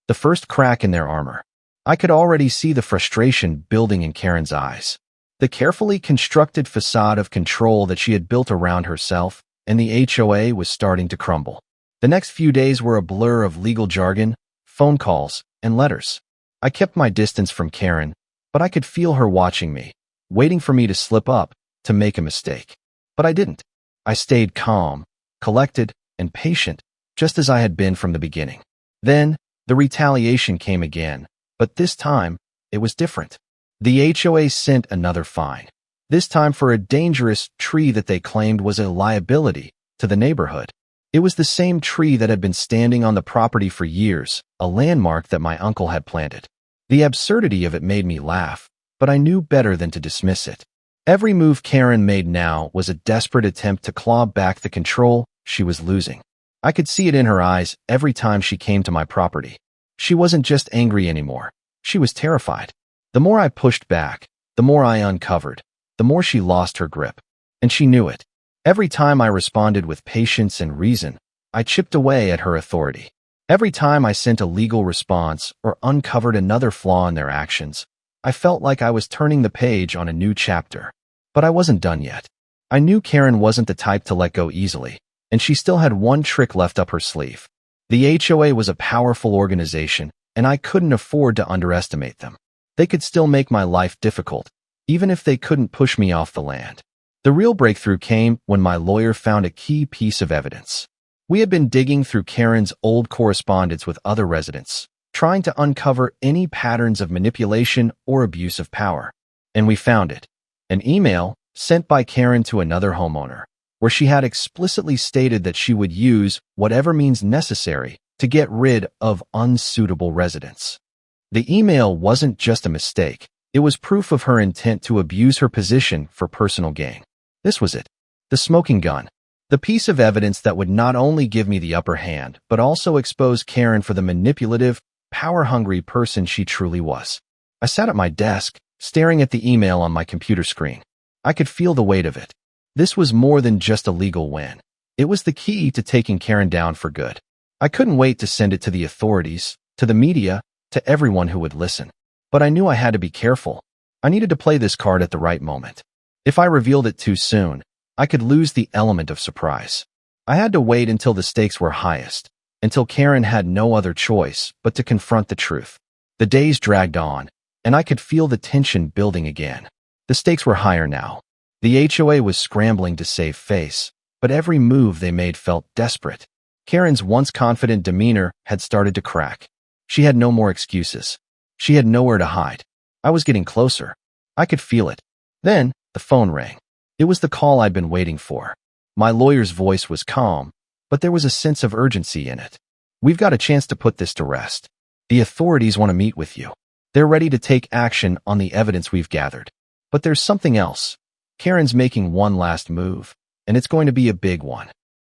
Speaker 1: The first crack in their armor. I could already see the frustration building in Karen's eyes. The carefully constructed facade of control that she had built around herself and the HOA was starting to crumble. The next few days were a blur of legal jargon, phone calls, and letters. I kept my distance from Karen, but I could feel her watching me, waiting for me to slip up, to make a mistake. But I didn't. I stayed calm, collected, and patient, just as I had been from the beginning. Then, the retaliation came again, but this time, it was different. The HOA sent another fine, this time for a dangerous tree that they claimed was a liability to the neighborhood. It was the same tree that had been standing on the property for years, a landmark that my uncle had planted. The absurdity of it made me laugh, but I knew better than to dismiss it. Every move Karen made now was a desperate attempt to claw back the control she was losing. I could see it in her eyes every time she came to my property. She wasn't just angry anymore. She was terrified. The more I pushed back, the more I uncovered, the more she lost her grip. And she knew it. Every time I responded with patience and reason, I chipped away at her authority. Every time I sent a legal response or uncovered another flaw in their actions, I felt like I was turning the page on a new chapter. But I wasn't done yet. I knew Karen wasn't the type to let go easily, and she still had one trick left up her sleeve. The HOA was a powerful organization, and I couldn't afford to underestimate them. They could still make my life difficult, even if they couldn't push me off the land. The real breakthrough came when my lawyer found a key piece of evidence. We had been digging through Karen's old correspondence with other residents, trying to uncover any patterns of manipulation or abuse of power. And we found it. An email sent by Karen to another homeowner, where she had explicitly stated that she would use whatever means necessary to get rid of unsuitable residents. The email wasn't just a mistake. It was proof of her intent to abuse her position for personal gain. This was it. The smoking gun. The piece of evidence that would not only give me the upper hand, but also expose Karen for the manipulative, power-hungry person she truly was. I sat at my desk, staring at the email on my computer screen. I could feel the weight of it. This was more than just a legal win. It was the key to taking Karen down for good. I couldn't wait to send it to the authorities, to the media, to everyone who would listen. But I knew I had to be careful. I needed to play this card at the right moment. If I revealed it too soon, I could lose the element of surprise. I had to wait until the stakes were highest, until Karen had no other choice but to confront the truth. The days dragged on, and I could feel the tension building again. The stakes were higher now. The HOA was scrambling to save face, but every move they made felt desperate. Karen's once confident demeanor had started to crack. She had no more excuses. She had nowhere to hide. I was getting closer. I could feel it. Then, the phone rang. It was the call I'd been waiting for. My lawyer's voice was calm, but there was a sense of urgency in it. We've got a chance to put this to rest. The authorities want to meet with you. They're ready to take action on the evidence we've gathered. But there's something else. Karen's making one last move, and it's going to be a big one.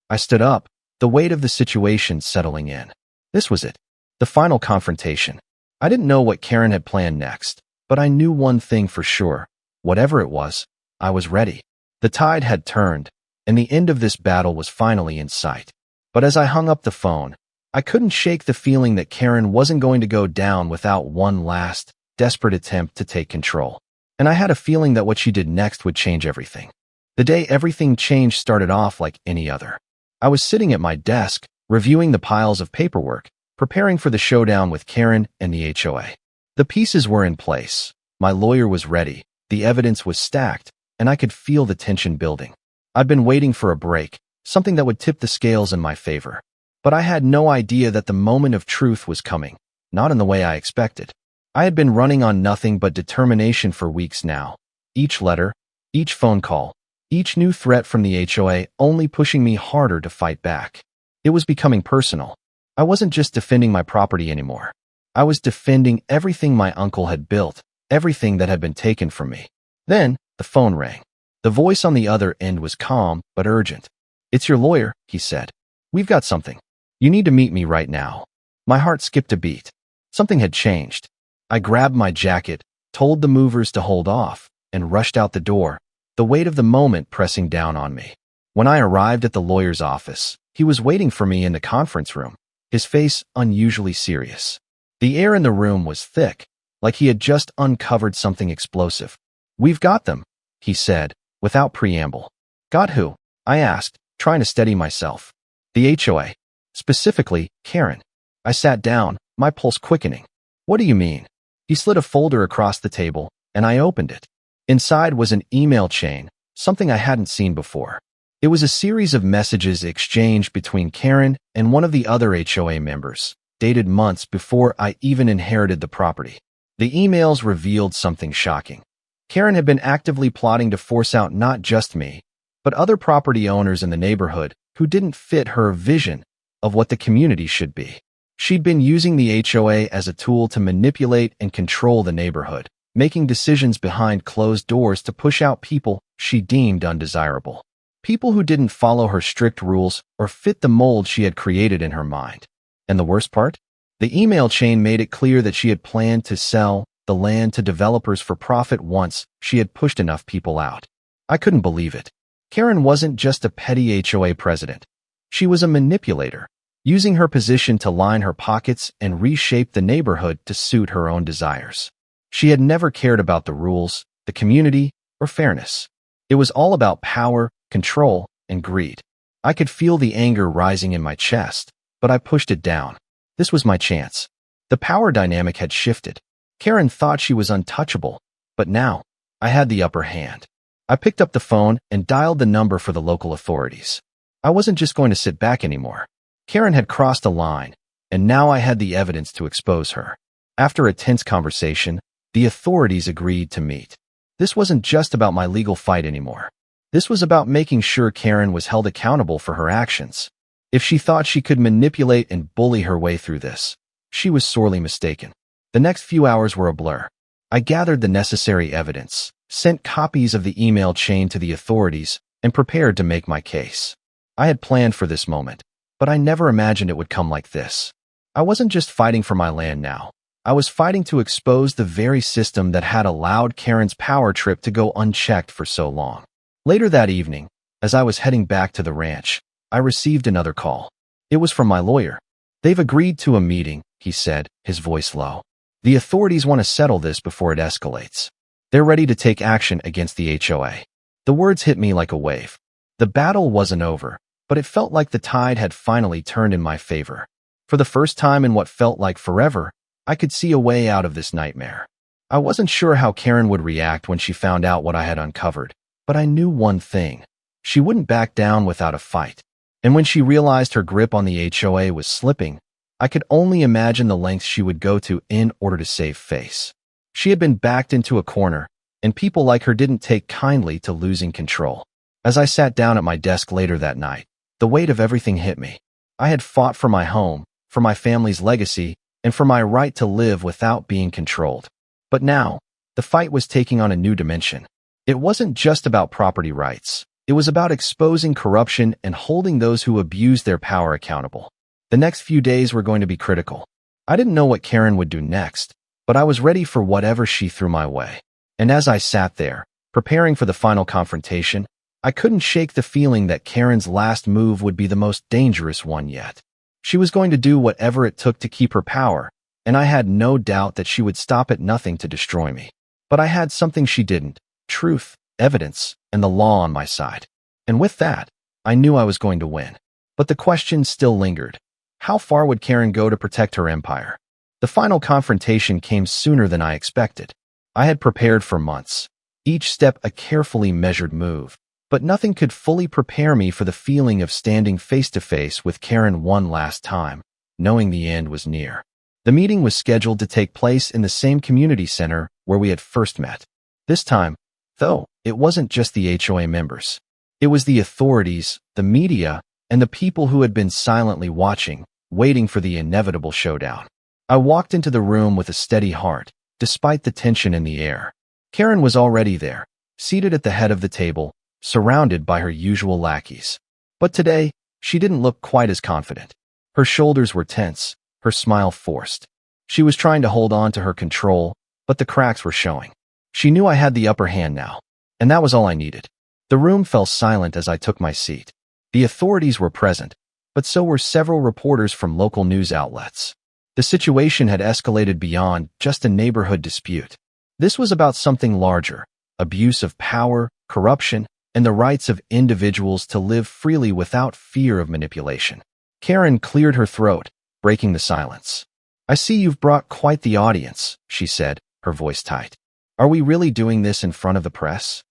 Speaker 1: I stood up, the weight of the situation settling in. This was it. The final confrontation. I didn't know what Karen had planned next, but I knew one thing for sure. Whatever it was, I was ready. The tide had turned, and the end of this battle was finally in sight. But as I hung up the phone, I couldn't shake the feeling that Karen wasn't going to go down without one last, desperate attempt to take control. And I had a feeling that what she did next would change everything. The day everything changed started off like any other. I was sitting at my desk, reviewing the piles of paperwork, preparing for the showdown with Karen and the HOA. The pieces were in place. My lawyer was ready. The evidence was stacked, and I could feel the tension building. I'd been waiting for a break, something that would tip the scales in my favor. But I had no idea that the moment of truth was coming, not in the way I expected. I had been running on nothing but determination for weeks now. Each letter, each phone call, each new threat from the HOA only pushing me harder to fight back. It was becoming personal. I wasn't just defending my property anymore. I was defending everything my uncle had built, everything that had been taken from me. Then, the phone rang. The voice on the other end was calm but urgent. "It's your lawyer," he said. "We've got something." You need to meet me right now. My heart skipped a beat. Something had changed. I grabbed my jacket, told the movers to hold off, and rushed out the door, the weight of the moment pressing down on me. When I arrived at the lawyer's office, he was waiting for me in the conference room, his face unusually serious. The air in the room was thick, like he had just uncovered something explosive. "We've got them," he said, without preamble. "Got who?" I asked, trying to steady myself. "The HOA. Specifically, Karen." I sat down, my pulse quickening. "What do you mean?" He slid a folder across the table, and I opened it. Inside was an email chain, something I hadn't seen before. It was a series of messages exchanged between Karen and one of the other HOA members, dated months before I even inherited the property. The emails revealed something shocking. Karen had been actively plotting to force out not just me, but other property owners in the neighborhood who didn't fit her vision of what the community should be. She'd been using the HOA as a tool to manipulate and control the neighborhood, making decisions behind closed doors to push out people she deemed undesirable. People who didn't follow her strict rules or fit the mold she had created in her mind. And the worst part? The email chain made it clear that she had planned to sell the land to developers for profit once she had pushed enough people out. I couldn't believe it. Karen wasn't just a petty HOA president. She was a manipulator, using her position to line her pockets and reshape the neighborhood to suit her own desires. She had never cared about the rules, the community, or fairness. It was all about power, control, and greed. I could feel the anger rising in my chest, but I pushed it down. This was my chance. The power dynamic had shifted. Karen thought she was untouchable, but now I had the upper hand. I picked up the phone and dialed the number for the local authorities. I wasn't just going to sit back anymore. Karen had crossed a line, and now I had the evidence to expose her. After a tense conversation, the authorities agreed to meet. This wasn't just about my legal fight anymore. This was about making sure Karen was held accountable for her actions. If she thought she could manipulate and bully her way through this, she was sorely mistaken. The next few hours were a blur. I gathered the necessary evidence, sent copies of the email chain to the authorities, and prepared to make my case. I had planned for this moment, but I never imagined it would come like this. I wasn't just fighting for my land now. I was fighting to expose the very system that had allowed Karen's power trip to go unchecked for so long. Later that evening, as I was heading back to the ranch, I received another call. It was from my lawyer. "They've agreed to a meeting," he said, his voice low. "The authorities want to settle this before it escalates. They're ready to take action against the HOA." The words hit me like a wave. The battle wasn't over, but it felt like the tide had finally turned in my favor. For the first time in what felt like forever, I could see a way out of this nightmare. I wasn't sure how Karen would react when she found out what I had uncovered, but I knew one thing. She wouldn't back down without a fight. And when she realized her grip on the HOA was slipping, I could only imagine the lengths she would go to in order to save face. She had been backed into a corner, and people like her didn't take kindly to losing control. As I sat down at my desk later that night, the weight of everything hit me. I had fought for my home, for my family's legacy, and for my right to live without being controlled. But now, the fight was taking on a new dimension. It wasn't just about property rights. It was about exposing corruption and holding those who abused their power accountable. The next few days were going to be critical. I didn't know what Karen would do next, but I was ready for whatever she threw my way. And as I sat there, preparing for the final confrontation, I couldn't shake the feeling that Karen's last move would be the most dangerous one yet. She was going to do whatever it took to keep her power, and I had no doubt that she would stop at nothing to destroy me. But I had something she didn't: truth, evidence, and the law on my side. And with that, I knew I was going to win. But the question still lingered. How far would Karen go to protect her empire? The final confrontation came sooner than I expected. I had prepared for months, each step a carefully measured move, but nothing could fully prepare me for the feeling of standing face to face with Karen one last time, knowing the end was near. The meeting was scheduled to take place in the same community center where we had first met. This time, though, it wasn't just the HOA members. It was the authorities, the media, and the people who had been silently watching, waiting for the inevitable showdown. I walked into the room with a steady heart, despite the tension in the air. Karen was already there, seated at the head of the table, surrounded by her usual lackeys. But today, she didn't look quite as confident. Her shoulders were tense, her smile forced. She was trying to hold on to her control, but the cracks were showing. She knew I had the upper hand now, and that was all I needed. The room fell silent as I took my seat. The authorities were present, but so were several reporters from local news outlets. The situation had escalated beyond just a neighborhood dispute. This was about something larger: abuse of power, corruption, and the rights of individuals to live freely without fear of manipulation. Karen cleared her throat, breaking the silence. "I see you've brought quite the audience," she said, her voice tight. "Are we really doing this in front of the press?"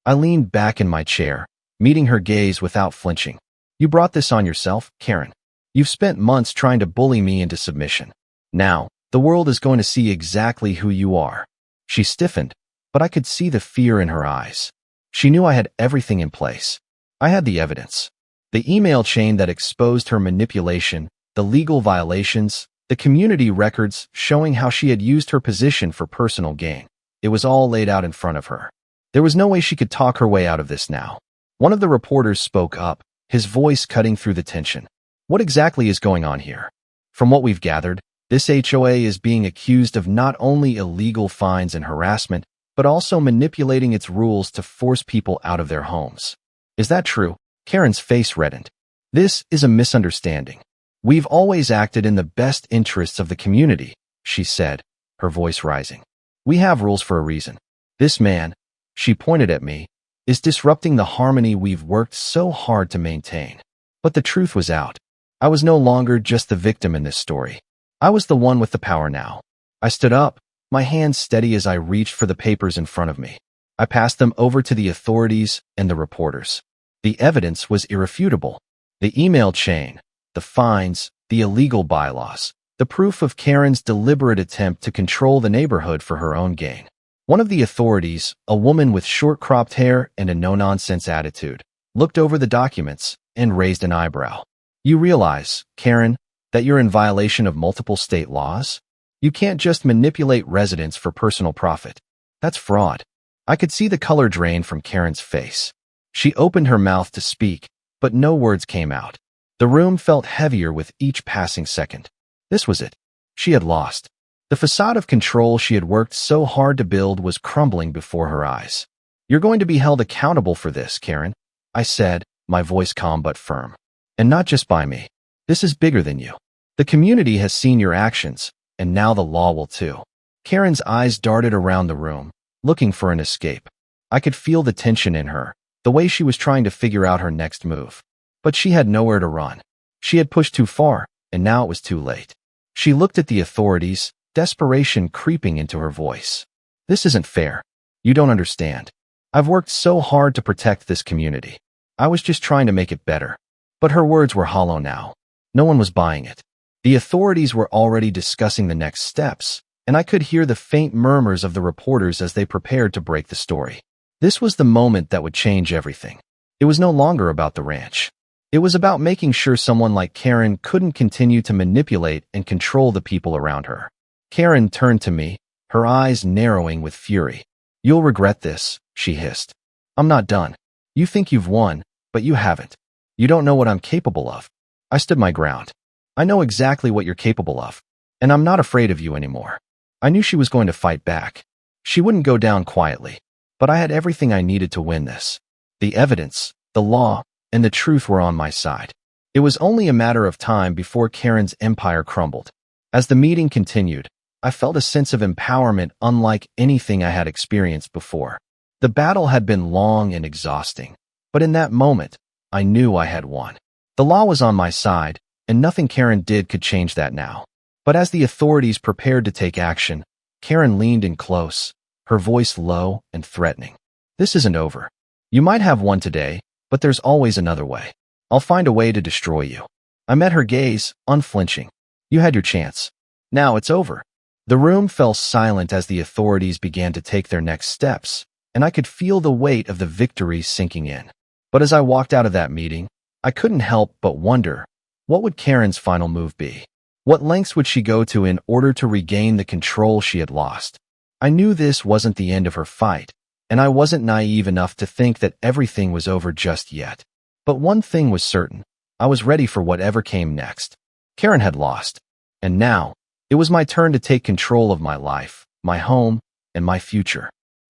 Speaker 1: I leaned back in my chair, meeting her gaze without flinching. "You brought this on yourself, Karen. You've spent months trying to bully me into submission. Now, the world is going to see exactly who you are." She stiffened, but I could see the fear in her eyes. She knew I had everything in place. I had the evidence. The email chain that exposed her manipulation, the legal violations, the community records showing how she had used her position for personal gain. It was all laid out in front of her. There was no way she could talk her way out of this now. One of the reporters spoke up, his voice cutting through the tension. "What exactly is going on here?" "From what we've gathered, this HOA is being accused of not only illegal fines and harassment, but also manipulating its rules to force people out of their homes." "Is that true?" Karen's face reddened. "This is a misunderstanding. We've always acted in the best interests of the community," she said, her voice rising. "We have rules for a reason. This man," she pointed at me, "is disrupting the harmony we've worked so hard to maintain." But the truth was out. I was no longer just the victim in this story. I was the one with the power now. I stood up, my hands steady as I reached for the papers in front of me. I passed them over to the authorities and the reporters. The evidence was irrefutable. The email chain, the fines, the illegal bylaws, the proof of Karen's deliberate attempt to control the neighborhood for her own gain. One of the authorities, a woman with short cropped hair and a no-nonsense attitude, looked over the documents and raised an eyebrow. "You realize, Karen, that you're in violation of multiple state laws? You can't just manipulate residents for personal profit. That's fraud." I could see the color drain from Karen's face. She opened her mouth to speak, but no words came out. The room felt heavier with each passing second. This was it. She had lost. The facade of control she had worked so hard to build was crumbling before her eyes. "You're going to be held accountable for this, Karen," I said, my voice calm but firm. "And not just by me. This is bigger than you. The community has seen your actions, and now the law will too." Karen's eyes darted around the room, looking for an escape. I could feel the tension in her, the way she was trying to figure out her next move. But she had nowhere to run. She had pushed too far, and now it was too late. She looked at the authorities, desperation creeping into her voice. "This isn't fair. You don't understand. I've worked so hard to protect this community. I was just trying to make it better." But her words were hollow now. No one was buying it. The authorities were already discussing the next steps, and I could hear the faint murmurs of the reporters as they prepared to break the story. This was the moment that would change everything. It was no longer about the ranch. It was about making sure someone like Karen couldn't continue to manipulate and control the people around her. Karen turned to me, her eyes narrowing with fury. "You'll regret this," she hissed. "I'm not done. You think you've won, but you haven't. You don't know what I'm capable of." I stood my ground. "I know exactly what you're capable of, and I'm not afraid of you anymore." I knew she was going to fight back. She wouldn't go down quietly. But I had everything I needed to win this. The evidence, the law, and the truth were on my side. It was only a matter of time before Karen's empire crumbled. As the meeting continued, I felt a sense of empowerment unlike anything I had experienced before. The battle had been long and exhausting, but in that moment, I knew I had won. The law was on my side, and nothing Karen did could change that now. But as the authorities prepared to take action, Karen leaned in close, her voice low and threatening. "This isn't over. You might have won today, but there's always another way. I'll find a way to destroy you." I met her gaze, unflinching. "You had your chance. Now it's over." The room fell silent as the authorities began to take their next steps, and I could feel the weight of the victory sinking in. But as I walked out of that meeting, I couldn't help but wonder, what would Karen's final move be? What lengths would she go to in order to regain the control she had lost? I knew this wasn't the end of her fight, and I wasn't naive enough to think that everything was over just yet. But one thing was certain: I was ready for whatever came next. Karen had lost. And now, it was my turn to take control of my life, my home, and my future.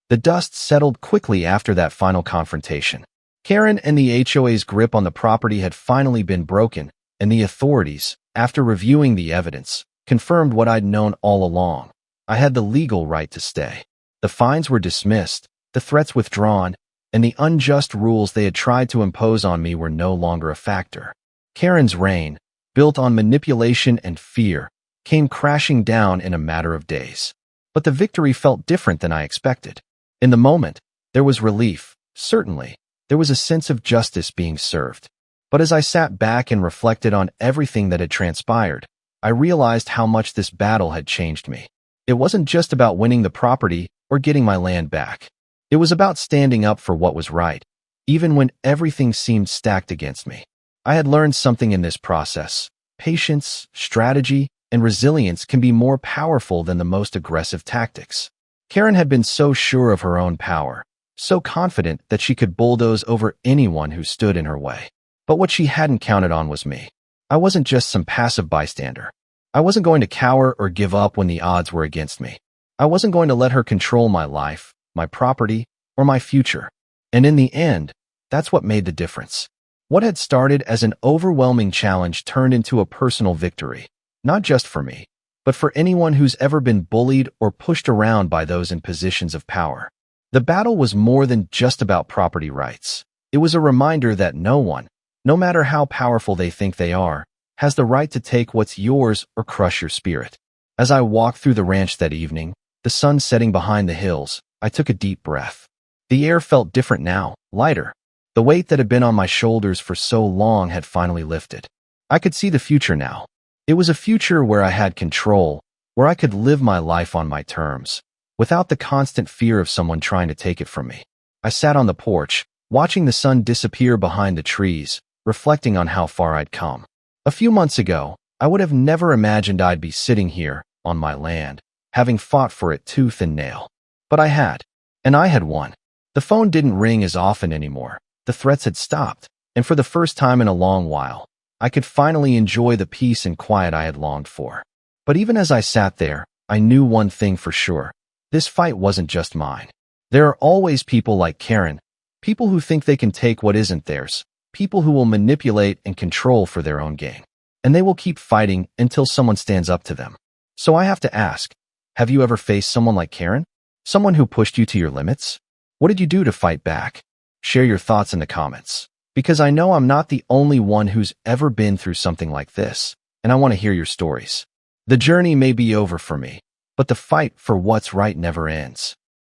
Speaker 1: The dust settled quickly after that final confrontation. Karen and the HOA's grip on the property had finally been broken, and the authorities, after reviewing the evidence, confirmed what I'd known all along. I had the legal right to stay. The fines were dismissed, the threats withdrawn, and the unjust rules they had tried to impose on me were no longer a factor. Karen's reign, built on manipulation and fear, came crashing down in a matter of days. But the victory felt different than I expected. In the moment, there was relief, certainly. There was a sense of justice being served. But as I sat back and reflected on everything that had transpired, I realized how much this battle had changed me. It wasn't just about winning the property or getting my land back. It was about standing up for what was right, even when everything seemed stacked against me. I had learned something in this process. Patience, strategy, and resilience can be more powerful than the most aggressive tactics. Karen had been so sure of her own power, so confident that she could bulldoze over anyone who stood in her way. But what she hadn't counted on was me. I wasn't just some passive bystander. I wasn't going to cower or give up when the odds were against me. I wasn't going to let her control my life, my property, or my future. And in the end, that's what made the difference. What had started as an overwhelming challenge turned into a personal victory, not just for me, but for anyone who's ever been bullied or pushed around by those in positions of power. The battle was more than just about property rights. It was a reminder that no one, no matter how powerful they think they are, has the right to take what's yours or crush your spirit. As I walked through the ranch that evening, the sun setting behind the hills, I took a deep breath. The air felt different now, lighter. The weight that had been on my shoulders for so long had finally lifted. I could see the future now. It was a future where I had control, where I could live my life on my terms, without the constant fear of someone trying to take it from me. I sat on the porch, watching the sun disappear behind the trees, reflecting on how far I'd come. A few months ago, I would have never imagined I'd be sitting here, on my land, having fought for it tooth and nail. But I had, and I had won. The phone didn't ring as often anymore. The threats had stopped, and for the first time in a long while, I could finally enjoy the peace and quiet I had longed for. But even as I sat there, I knew one thing for sure. This fight wasn't just mine. There are always people like Karen, people who think they can take what isn't theirs, people who will manipulate and control for their own gain. And they will keep fighting until someone stands up to them. So I have to ask, have you ever faced someone like Karen? Someone who pushed you to your limits? What did you do to fight back? Share your thoughts in the comments, because I know I'm not the only one who's ever been through something like this, and I want to hear your stories. The journey may be over for me, but the fight for what's right never ends.